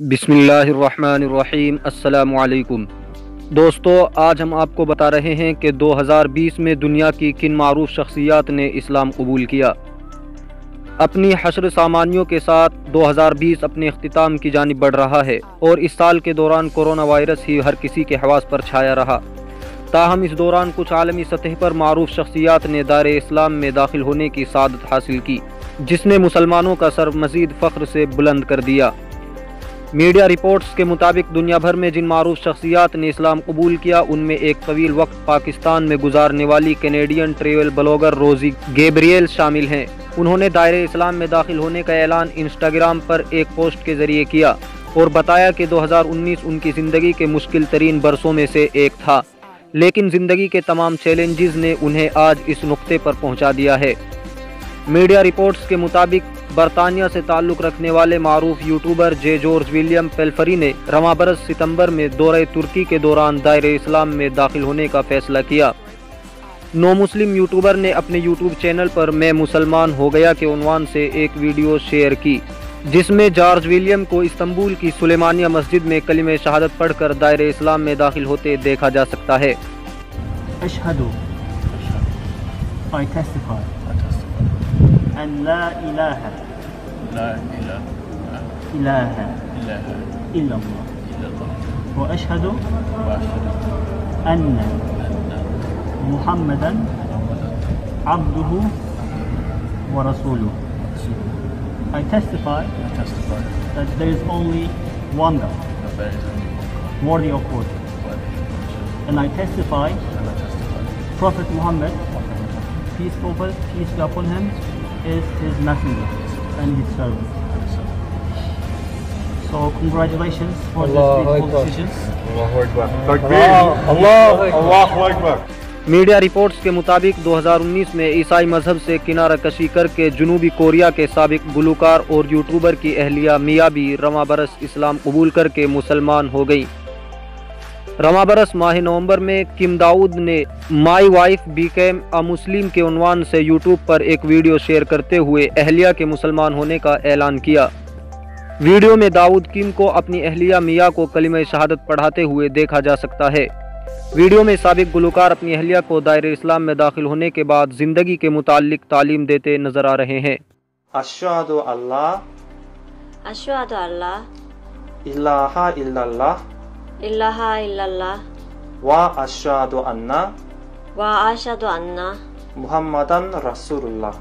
बिस्मिल्लाहिर्रहमानिर्रहीम। अस्सलामु अलैकुम दोस्तों, आज हम आपको बता रहे हैं कि 2020 में दुनिया की किन मारूफ शख्सियात ने इस्लाम कबूल किया। अपनी हश्र सामानियों के साथ 2020 अपने अख्तिताम की जानिब बढ़ रहा है और इस साल के दौरान कोरोना वायरस ही हर किसी के हवास पर छाया रहा। ताहम इस दौरान कुछ आलमी सतह पर मारूफ शख्सियात ने दायरे इस्लाम में दाखिल होने की सादत हासिल की, जिसने मुसलमानों का सर मज़ीद फ़ख्र से बुलंद कर दिया। मीडिया रिपोर्ट्स के मुताबिक दुनिया भर में जिन मारूफ शख्सियात ने इस्लाम कबूल किया, उनमें एक तवील वक्त पाकिस्तान में गुजारने वाली कैनेडियन ट्रैवल ब्लॉगर रोजी गैब्रिएल शामिल हैं। उन्होंने दायरे इस्लाम में दाखिल होने का ऐलान इंस्टाग्राम पर एक पोस्ट के जरिए किया और बताया कि 2019 उनकी ज़िंदगी के मुश्किल तरीन बरसों में से एक था, लेकिन ज़िंदगी के तमाम चैलेंजेस ने उन्हें आज इस नुक्ते पर पहुँचा दिया है। मीडिया रिपोर्ट्स के मुताबिक बरतानिया से ताल्लुक़ रखने वाले मारूफ यूट्यूबर जे जॉर्ज विलियम पेल्फरी ने रवां बरस सितंबर में दौरे तुर्की के दौरान दायरे इस्लाम में दाखिल होने का फैसला किया। नो मुस्लिम यूट्यूबर ने अपने यूट्यूब चैनल पर मैं मुसलमान हो गया के उन्वान से एक वीडियो शेयर की, जिसमें जॉर्ज विलियम को इस्तांबुल की सुलेमानिया मस्जिद में कलिमे शहादत पढ़कर दायरे इस्लाम में दाखिल होते देखा जा सकता है। أن لا إله إلا الله وأشهد أن محمدا عبده ورسوله. I testify that there is only one God worthy of worship, and I testify Prophet Muhammad, peace be upon him, is his messenger and his servant. So congratulations for this beautiful decisions. Allahu Akbar. Media reports के मुताबिक 2019 में ईसाई मजहब से किनारा कशी करके जनूबी कोरिया के साबिक गुलकार और यूट्यूबर की अहलिया मिया भी रवां बरस इस्लाम कबूल करके मुसलमान हो गई। रवां बरस माह नवंबर में किम दाऊद ने माई वाइफ बीकेम अ मुस्लिम के उन्वान से यूट्यूब पर एक वीडियो शेयर करते हुए अहलिया के मुसलमान होने का ऐलान किया। वीडियो में दाऊद किम को अपनी अहलिया मिया को कलिमा शहादत पढ़ाते हुए देखा जा सकता है। वीडियो में साबिक गुलकार अपनी अहलिया को दायरे इस्लाम में दाखिल होने के बाद जिंदगी के मुतालिक तालीम देते नजर आ रहे हैं। अशहदु अल्लाह इलाहा इल्लल्लाह व अशहदु अन्ना मुहम्मदन रसूलुल्लाह।